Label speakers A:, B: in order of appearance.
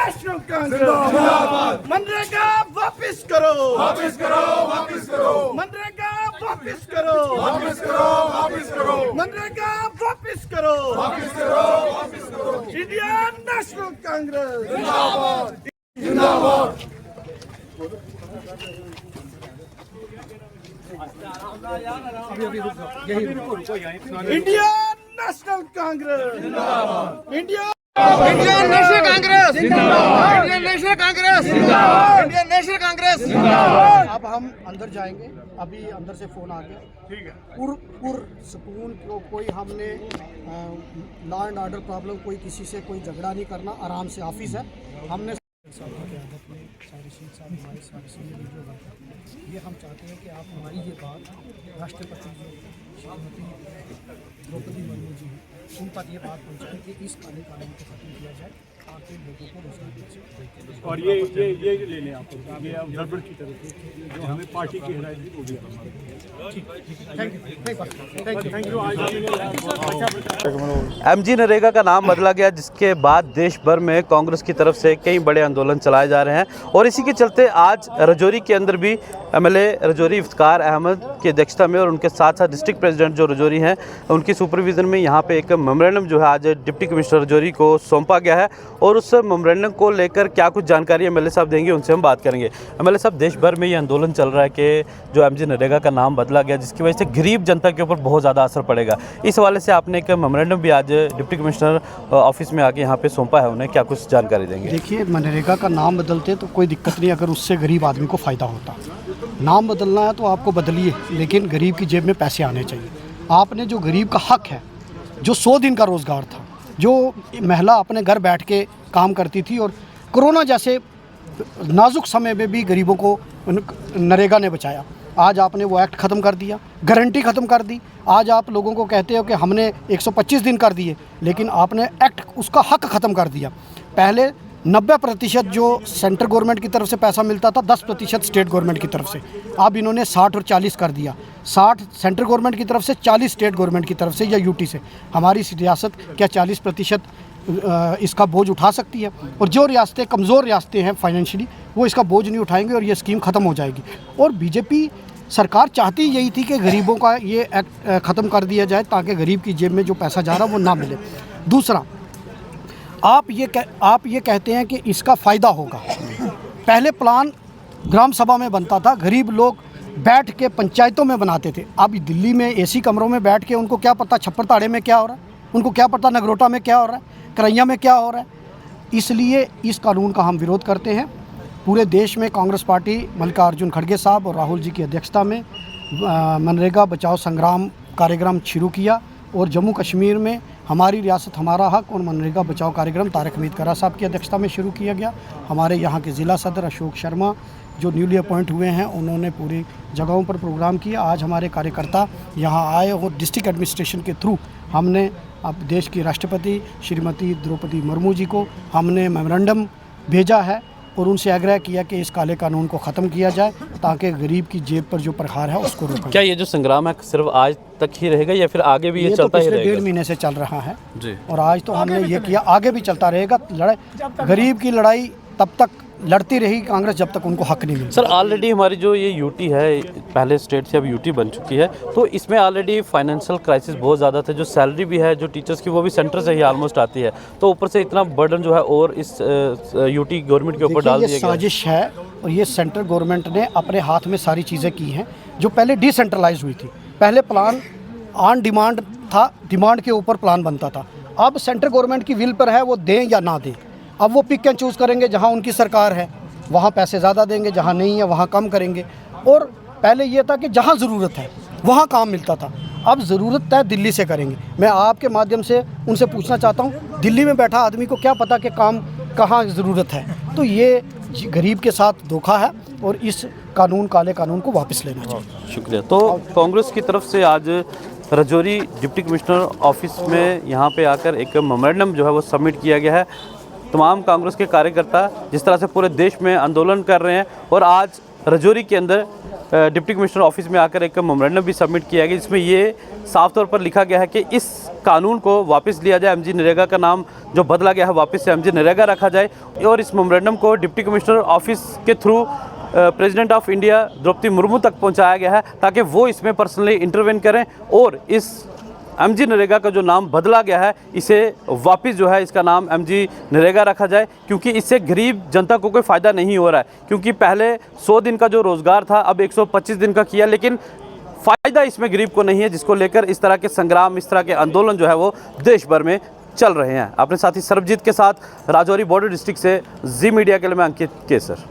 A: National Congress MNREGA वापस करो, वापस करो, वापस करो, मनरेगा वापस करो, वापस करो, वापस करो, मनरेगा वापस करो, वापस करो, वापस करो। इंडियन नेशनल कांग्रेस जिंदाबाद, जिंदाबाद। इंडियन नेशनल कांग्रेस जिंदाबाद, इंडियन नेशनल कांग्रेस जिंदाबाद, इंडियन नेशनल कांग्रेस जिंदाबाद, इंडियन नेशनल कांग्रेस जिंदाबाद। अब हम अंदर जाएंगे, अभी अंदर से फोन आ गया, ठीक है। सुकून को कोई हमने लॉ एंड ऑर्डर प्रॉब्लम, कोई किसी से कोई झगड़ा नहीं करना, आराम से ऑफिस है। हमने ये हम चाहते हैं कि आप हमारी ये बात राष्ट्रपति जो श्रीमती द्रौपदी मुर्मू जी उन तक ये बात पहुँचाएं कि इस काले कानून को खत्म किया जाए ताकि लोगों को रोजगार मिल सके। और ये ले लें आप, ये गड़बड़ की तरफ जो हमें पार्टी की हिदायत दी वो भी थैंक यू।
B: एमजी नरेगा का नाम बदला गया, जिसके बाद देश भर में कांग्रेस की तरफ से कई बड़े आंदोलन चलाए जा रहे हैं और इसी के चलते आज राजौरी के अंदर भी एमएलए राजौरी इफ्तिकार अहमद की अध्यक्षता में और उनके साथ साथ डिस्ट्रिक्ट प्रेसिडेंट जो राजौरी हैं उनकी सुपरविजन में यहाँ पे एक मेमोरेंडम जो है आज डिप्टी कमिश्नर राजौरी को सौंपा गया है और उस मेमोरेंडम को लेकर क्या कुछ जानकारी एमएलए साहब देंगे, उनसे हम बात करेंगे। एमएलए साहब, देश भर में ये आंदोलन चल रहा है कि जो एमजी नरेगा का नाम बदला गया, जिसकी वजह से गरीब जनता के ऊपर बहुत ज़्यादा असर पड़ेगा, इस हवाले से आपने एक मेमोरेंडम भी आज डिप्टी कमिश्नर ऑफिस में आके यहाँ पे सौंपा है, उन्हें क्या कुछ जानकारी देंगे?
C: देखिए, मनरेगा का नाम बदलते तो कोई दिक्कत नहीं, अगर उससे गरीब आदमी को फ़ायदा होता। नाम बदलना है तो आपको बदलिए, लेकिन गरीब की जेब में पैसे आने चाहिए। आपने जो गरीब का हक है, जो 100 दिन का रोज़गार था, जो महिला अपने घर बैठ के काम करती थी और कोरोना जैसे नाजुक समय में भी गरीबों को नरेगा ने बचाया, आज आपने वो एक्ट ख़त्म कर दिया, गारंटी ख़त्म कर दी। आज आप लोगों को कहते हो कि हमने 125 दिन कर दिए, लेकिन आपने एक्ट उसका हक ख़त्म कर दिया। पहले 90% जो सेंट्रल गवर्नमेंट की तरफ से पैसा मिलता था, 10% स्टेट गवर्नमेंट की तरफ से, अब इन्होंने 60 और 40 कर दिया। 60 सेंट्रल गवर्नमेंट की तरफ से, 40 स्टेट गवर्नमेंट की तरफ से या यूटी से। हमारी रियासत क्या 40% इसका बोझ उठा सकती है? और जो रियासतें कमज़ोर रियासतें हैं फाइनेंशियली, वो इसका बोझ नहीं उठाएंगे और ये स्कीम ख़त्म हो जाएगी। और बीजेपी सरकार चाहती यही थी कि गरीबों का ये एक्ट ख़त्म कर दिया जाए ताकि गरीब की जेब में जो पैसा जा रहा है वो ना मिले। दूसरा, आप ये कहते हैं कि इसका फ़ायदा होगा। पहले प्लान ग्राम सभा में बनता था, गरीब लोग बैठ के पंचायतों में बनाते थे। अब दिल्ली में एसी कमरों में बैठ के उनको क्या पता छप्पर ताड़े में क्या हो रहा है, उनको क्या पता नगरोटा में क्या हो रहा है, करैया में क्या हो रहा है। इसलिए इस कानून का हम विरोध करते हैं। पूरे देश में कांग्रेस पार्टी मल्लिकार्जुन खड़गे साहब और राहुल जी की अध्यक्षता में मनरेगा बचाओ संग्राम कार्यक्रम शुरू किया और जम्मू कश्मीर में हमारी रियासत हमारा हक और मनरेगा बचाओ कार्यक्रम तारिक हमीद करा साहब की अध्यक्षता में शुरू किया गया। हमारे यहाँ के ज़िला सदर अशोक शर्मा जो न्यूली अपॉइंट हुए हैं, उन्होंने पूरी जगहों पर प्रोग्राम किया। आज हमारे कार्यकर्ता यहाँ आए और डिस्ट्रिक्ट एडमिनिस्ट्रेशन के थ्रू हमने अब देश की राष्ट्रपति श्रीमती द्रौपदी मुर्मू जी को हमने मेमोरेंडम भेजा है और उनसे आग्रह किया कि इस काले कानून को ख़त्म किया जाए ताकि गरीब की जेब पर जो प्रहार है उसको रोका।
B: क्या ये जो संग्राम है सिर्फ आज तक ही रहेगा या फिर आगे भी ये चलता ही रहेगा?
C: 1.5 महीने से चल रहा है
B: जी, और
C: आज तो हमने ये किया, आगे भी चलता रहेगा। लड़ाई गरीब की लड़ाई तब तक लड़ती रही कांग्रेस जब तक उनको हक नहीं मिले।
B: सर, ऑलरेडी हमारी जो ये यूटी है, पहले स्टेट से अब यूटी बन चुकी है, तो इसमें ऑलरेडी फाइनेंशियल क्राइसिस बहुत ज़्यादा था। जो सैलरी भी है जो टीचर्स की वो भी सेंटर से ही ऑलमोस्ट आती है, तो ऊपर से इतना बर्डन जो है और इस यूटी गवर्नमेंट के ऊपर डाल दिया गया।
C: साजिश है और ये सेंट्रल गवर्नमेंट ने अपने हाथ में सारी चीज़ें की हैं जो पहले डिसेंट्रलाइज हुई थी। पहले प्लान ऑन डिमांड था, डिमांड के ऊपर प्लान बनता था। अब सेंट्रल गवर्नमेंट की विल पर है वो दें या ना दें। अब वो पिक एंड चूज़ करेंगे, जहाँ उनकी सरकार है वहाँ पैसे ज़्यादा देंगे, जहाँ नहीं है वहाँ कम करेंगे। और पहले ये था कि जहाँ ज़रूरत है वहाँ काम मिलता था, अब ज़रूरत तय दिल्ली से करेंगे। मैं आपके माध्यम से उनसे पूछना चाहता हूँ, दिल्ली में बैठा आदमी को क्या पता कि काम कहाँ ज़रूरत है? तो ये गरीब के साथ धोखा है और इस कानून काले कानून को वापस लेना चाहिए।
B: शुक्रिया। तो कांग्रेस की तरफ से आज राजौरी डिप्टी कमिश्नर ऑफिस में यहाँ पे आकर एक मेमोरेंडम जो है वो सबमिट किया गया है। तमाम कांग्रेस के कार्यकर्ता जिस तरह से पूरे देश में आंदोलन कर रहे हैं और आज रजौरी के अंदर डिप्टी कमिश्नर ऑफिस में आकर एक मेमोरेंडम भी सबमिट किया गया, जिसमें ये साफ तौर पर लिखा गया है कि इस कानून को वापस लिया जाए, एमजी नरेगा का नाम जो बदला गया है वापस से एमजी नरेगा रखा जाए। और इस मेमोरेंडम को डिप्टी कमिश्नर ऑफिस के through president of India Droupadi Murmu तक पहुंचाया गया है, ताकि वो इसमें पर्सनली इंटरवेन करें और इस एमजी नरेगा का जो नाम बदला गया है इसे वापस जो है इसका नाम एमजी नरेगा रखा जाए, क्योंकि इससे गरीब जनता को कोई फ़ायदा नहीं हो रहा है। क्योंकि पहले 100 दिन का जो रोज़गार था अब 125 दिन का किया, लेकिन फ़ायदा इसमें गरीब को नहीं है, जिसको लेकर इस तरह के संग्राम, इस तरह के आंदोलन जो है वो देश भर में चल रहे हैं। अपने साथी सरबजीत के साथ राजौरी बॉर्डर डिस्ट्रिक्ट से जी मीडिया के लिए मैं अंकित केसर।